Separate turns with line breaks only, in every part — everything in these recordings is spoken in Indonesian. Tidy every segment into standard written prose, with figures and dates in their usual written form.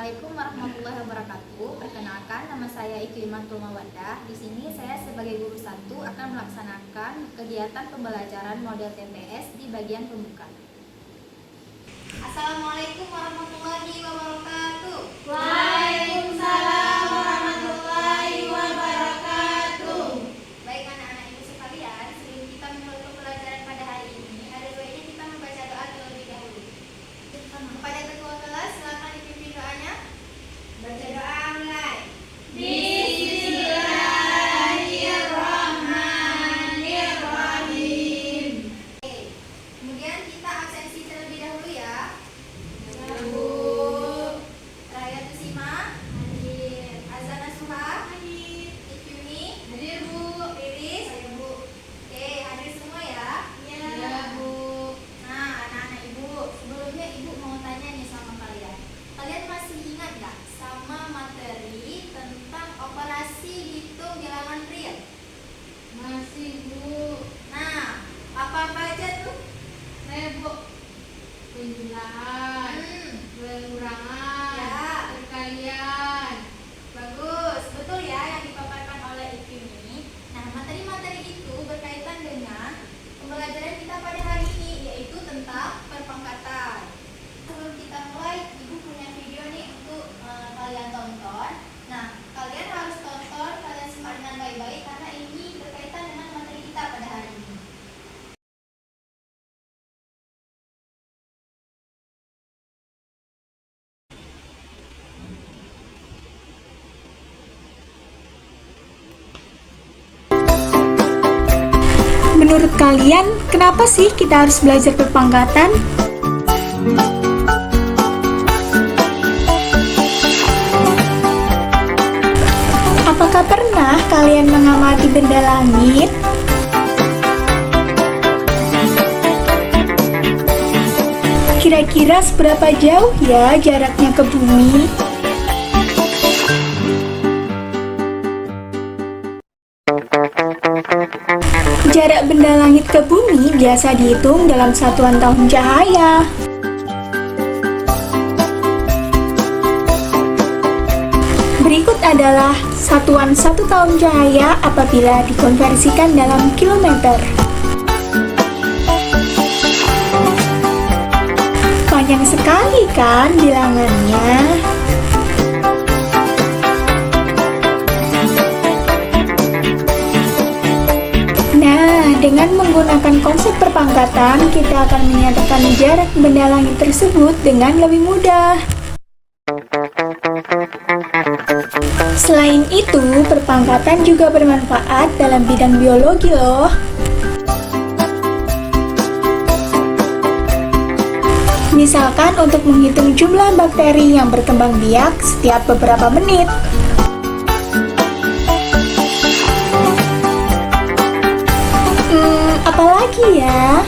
Assalamualaikum warahmatullahi wabarakatuh. Perkenalkan, nama saya Iklimatul Mawaddah. Di sini saya sebagai guru 1 akan melaksanakan kegiatan pembelajaran model TPS di bagian pembuka. Assalamualaikum warahmatullahi wabarakatuh.
Waalaikumsalam warahmatullahi wabarakatuh.
Baik anak-anak ibu sekalian, sebelum kita memulai pembelajaran pada hari ini, ada baiknya kita membaca doa terlebih dahulu. Kepada ketua kelas, silakan dipimpin doanya. Baca doa mulai.
Bismillahirrahmanirrahim.
Oke. Kemudian kita absensi terlebih dahulu ya.
Bu.
Raya Tusima,
Hadir.
Azana Suha,
Hadir.
Ikyuni,
Hadir, Bu.
Riris, Bu. Oke, hadir semua ya.
Ya, Bu.
Nah, anak-anak ibu, sebelumnya ibu mau tanya nih sama kalian. Kalian masih ingat gak sama materi tentang operasi hitung bilangan real?
Masih, Bu.
Nah, apa-apa aja tuh?
Bu. Penjumlahan, pengurangan,
Ya.
perkalian.
Bagus, betul ya yang dipaparkan oleh Ibu ini. Nah, materi-materi itu berkaitan dengan pembelajaran kita pada hari ini, yaitu tentang perpangkatan. Sebelum kita mulai, Ibu punya video nih untuk kalian tonton. Nah, kalian harus tonton, kalian simak dengan baik-baik karena ini berkaitan dengan materi kita pada hari ini.
Menurut kalian, kenapa sih kita harus belajar perpangkatan? Apakah pernah kalian mengamati benda langit? Kira-kira seberapa jauh ya jaraknya ke bumi? Jarak benda langit ke bumi biasa dihitung dalam satuan tahun cahaya. Berikut adalah satuan 1 tahun cahaya apabila dikonversikan dalam kilometer. Panjang sekali kan bilangannya? Dengan menggunakan konsep perpangkatan, kita akan menyatakan jarak benda langit tersebut dengan lebih mudah. Selain itu, perpangkatan juga bermanfaat dalam bidang biologi loh. Misalkan untuk menghitung jumlah bakteri yang berkembang biak setiap beberapa menit. Apalagi ya?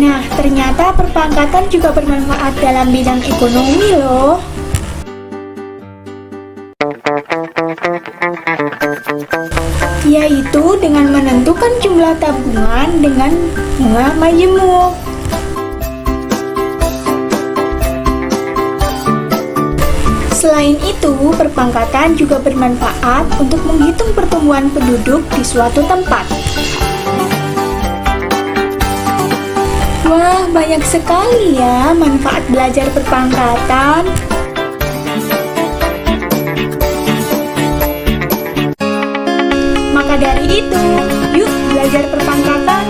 Nah, ternyata perpangkatan juga bermanfaat dalam bidang ekonomi loh. Yaitu dengan menentukan jumlah tabungan dengan bunga majemuk. Selain itu, perpangkatan juga bermanfaat untuk menghitung pertumbuhan penduduk di suatu tempat. Wah, banyak sekali ya manfaat belajar perpangkatan. Maka dari itu, yuk belajar perpangkatan.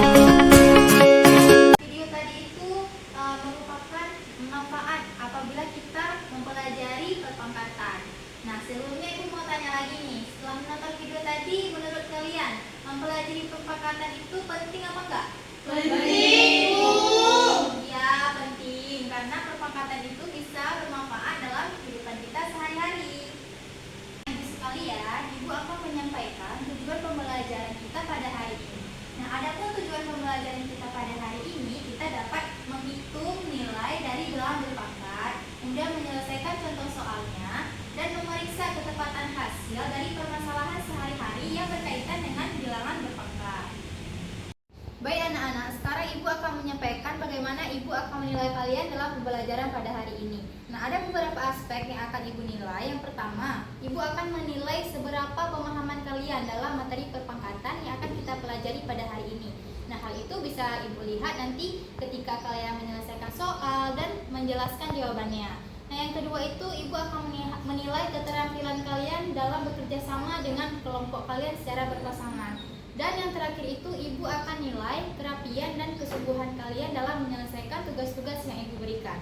Video tadi itu merupakan manfaat apabila kita mempelajari perpangkatan. Nah, sebelumnya Ibu mau tanya lagi nih, setelah menonton video tadi, menurut kalian mempelajari perpangkatan itu penting apa enggak?
Penting, Bu.
Ya, penting karena perpangkatan itu bisa bermanfaat dalam kehidupan kita sehari-hari. Ibu sekalian, Ibu akan menyampaikan tujuan pembelajaran kita pada hari ini. Nah, adapun tujuan pembelajaran kita pada hari ini, kita dapat menghitung nilai dari bilangan berpangkat, kemudian menyelesaikan contoh soalnya, dan memeriksa ketepatan hasil dari permasalahan sehari-hari yang berkaitan dengan bilangan berpangkat. Baik anak-anak. bagaimana Ibu akan menilai kalian dalam pembelajaran pada hari ini. Nah, ada beberapa aspek yang akan Ibu nilai. Yang pertama, Ibu akan menilai seberapa pemahaman kalian dalam materi perpangkatan yang akan kita pelajari pada hari ini. Nah, hal itu bisa Ibu lihat nanti ketika kalian menyelesaikan soal dan menjelaskan jawabannya. Nah, yang kedua itu Ibu akan menilai keterampilan kalian dalam bekerja sama dengan kelompok kalian secara berpasangan. Dan yang terakhir itu Ibu akan nilai kerapian dan kesungguhan kalian dalam menyelesaikan tugas-tugas yang Ibu berikan.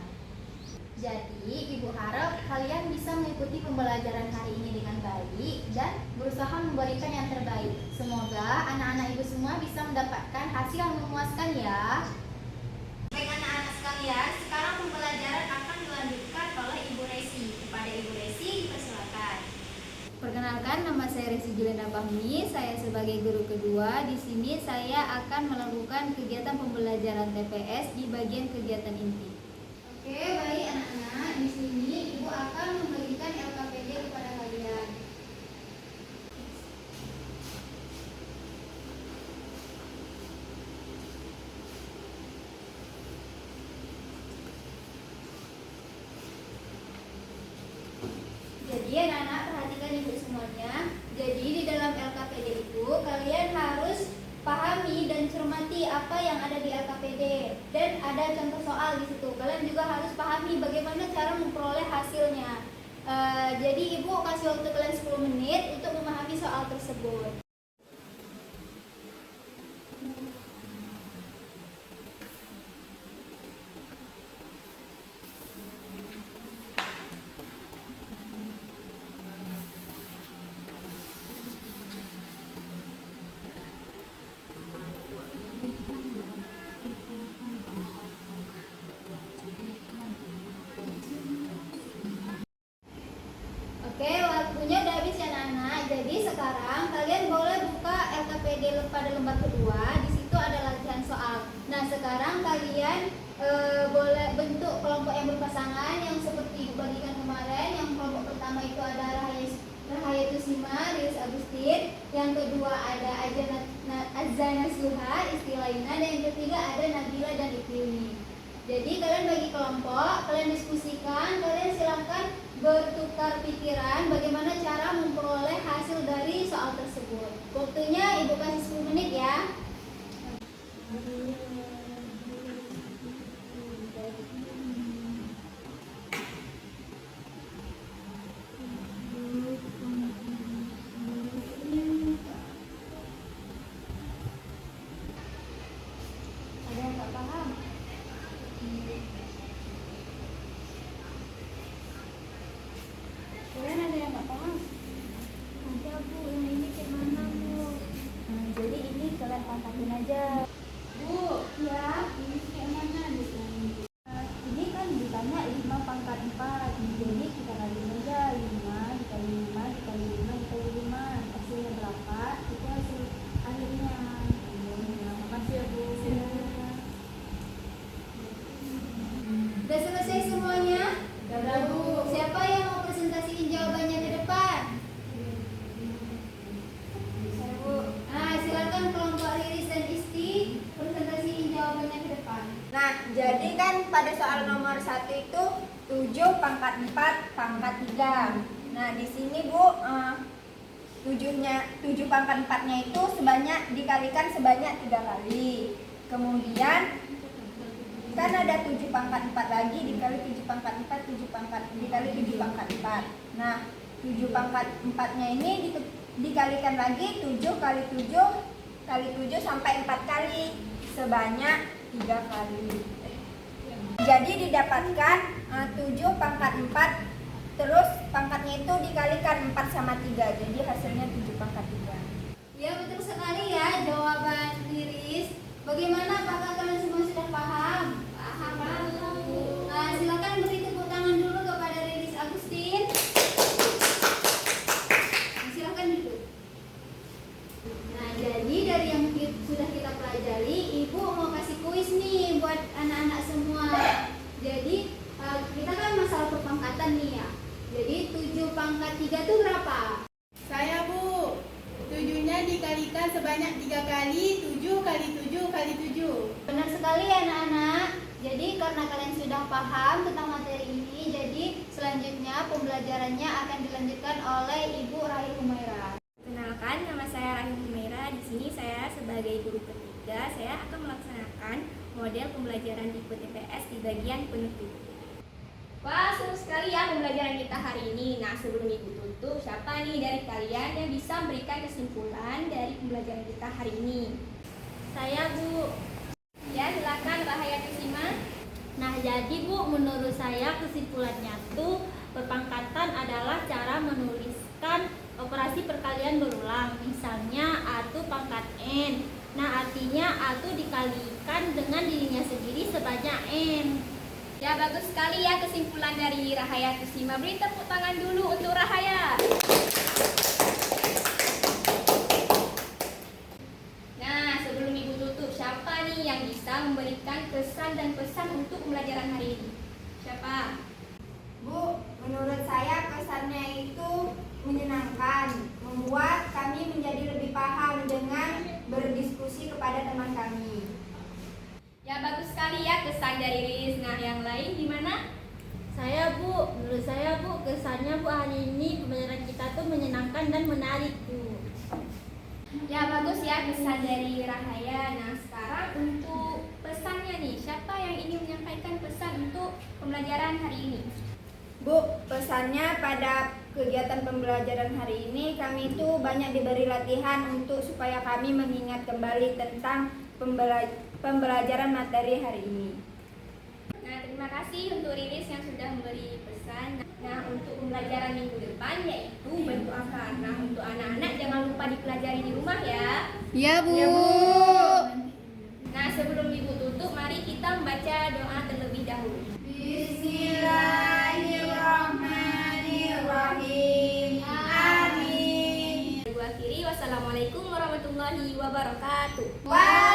Jadi, Ibu harap kalian bisa mengikuti pembelajaran hari ini dengan baik dan berusaha memberikan yang terbaik. Semoga anak-anak Ibu semua bisa mendapatkan hasil yang memuaskan ya. Baik anak-anak sekalian, sekarang pembelajaran akan dilanjutkan oleh Ibu Resi. Kepada Ibu Resi, dipersilakan.
Perkenalkan, nama saya Resi Julenda Fahmi. Saya sebagai guru kedua. Di sini saya akan melakukan kegiatan pembelajaran TPS di bagian kegiatan inti.
Oke, baik anak-anak. Di sini Ibu akan memberikan LKPD kepada kalian. Jadi anak-anak perhatikan Ibu semuanya. Jadi di dalam LKPD itu kalian harus pahami dan cermati apa yang ada di LKPD dan ada contoh soal di situ. Kalian juga harus pahami bagaimana cara memperoleh hasilnya. Jadi Ibu kasih waktu kalian 10 menit untuk memahami soal tersebut. Oke, waktunya udah habis ya anak-anak. Jadi sekarang kalian boleh buka LKPD pada lembar kedua. Di situ ada latihan soal. Nah, sekarang kalian boleh bentuk kelompok yang berpasangan yang seperti dibagikan kemarin. Yang kelompok pertama itu ada Rahayatus Sima, Rius Agustin. Yang kedua ada Azana Suha, Istilaina. Dan yang ketiga ada Nabila dan Iqlimi. Jadi kalian bagi kelompok, kalian diskusikan, kalian silakan bertukar pikiran bagaimana cara memperoleh hasil dari soal tersebut. Waktunya Ibu kasih 10 menit ya. Ada yang tak paham? Kalian ada yang nggak paham? Ada Bu, yang ini kayak mana Bu? Nah, jadi ini kalian pangkatin aja.
Bu,
Ya,
ini kayak mana Bu?
ini kan ditanya 5 pangkat 4. Jadi kita kali aja 5 dikali 5 dikali 5 dikali 5. Hasilnya berapa? Itu hasil akhirnya.
Makasih ya Bu.
Udah selesai semuanya?
Udah, Bu.
Siapa yang mau presentasiin jawabannya ke depan?
Saya Bu.
Nah, silakan kelompok Riris dan Isti presentasiin jawabannya ke depan.
Nah, jadi kan pada soal nomor 1 itu 7 pangkat 4 pangkat 3. Nah, di sini Bu, 7 pangkat 4-nya itu dikalikan sebanyak 3 kali. Kemudian kan ada 7 pangkat 4 lagi dikali 7 pangkat 4 dikali 7 pangkat 4. Nah, 7 pangkat 4-nya ini dikalikan lagi 7 kali 7 sampai 4 kali sebanyak 3 kali. Jadi didapatkan 7 pangkat 4 terus pangkatnya itu dikalikan 4 sama 3. Jadi hasilnya 7 pangkat 3.
Ya, betul sekali ya jawaban Riris. Bagaimana, apakah kalian semua sudah paham? Paham. Nah, silakan beri tepuk tangan dulu kepada Riris Agustin. Silakan duduk. Nah, jadi dari yang sudah kita pelajari, Ibu mau kasih kuis nih buat anak-anak semua. Jadi kita kan masalah perpangkatan nih ya. Jadi 7 pangkat 3 itu berapa?
Saya Bu. 7-nya dikalikan sebanyak 3 kali, 7 kali 7 kali 7.
Benar sekali ya anak-anak.
Jadi karena kalian sudah paham tentang materi ini, jadi selanjutnya pembelajarannya akan dilanjutkan oleh Ibu Rahil Humaira.
Kenalkan, nama saya Rahim Humaira. Di sini saya sebagai guru ketiga, saya akan melaksanakan model pembelajaran tipe TPS di bagian penutup. Wah, seru sekali ya pembelajaran kita hari ini. Nah, sebelum Ibu tutup, siapa nih dari kalian yang bisa memberikan kesimpulan dari pembelajaran kita hari ini?
Saya, Bu.
Ya, silakan Rahayati Sima.
Nah, jadi Bu, menurut saya kesimpulannya tuh perpangkatan adalah cara menuliskan operasi perkalian berulang. Misalnya A itu pangkat N. Nah, artinya A itu dikalikan dengan dirinya sendiri sebanyak N.
Ya, bagus sekali ya kesimpulan dari Rahayati Sima. Beri tepuk tangan dulu untuk Rahaya. Nah, sebelum Ibu tutup, siapa nih yang bisa memberikan kesan dan pesan untuk pembelajaran hari ini? Siapa?
Bu, menurut saya kesannya itu menyenangkan, membuat kami menjadi lebih paham dengan berdiskusi kepada teman kami.
Ya, bagus sekali ya kesan dari Riris. Nah, yang lain gimana?
Saya, Bu, menurut saya, Bu, kesannya Bu hari ini pembelajaran kita tuh menyenangkan dan menarik, Bu.
Ya, bagus ya kesan dari Rahaya. Nah, sekarang untuk pesannya nih, siapa yang ingin menyampaikan pesan untuk pembelajaran hari ini?
Bu, pesannya pada kegiatan pembelajaran hari ini kami itu banyak diberi latihan untuk supaya kami mengingat kembali tentang pembelajaran materi hari ini.
Nah, terima kasih untuk Riris yang sudah memberi pesan. Nah, untuk pembelajaran minggu depan yaitu bentuk akar. Nah, untuk anak-anak jangan lupa dipelajari di rumah ya.
Ya, Bu.
Nah, sebelum Ibu tutup, mari kita membaca doa terlebih dahulu.
Bismillahirrahmanirrahim. Amin.
Ibu akhiri, wassalamualaikum warahmatullahi wabarakatuh.
Waalaikumsalam.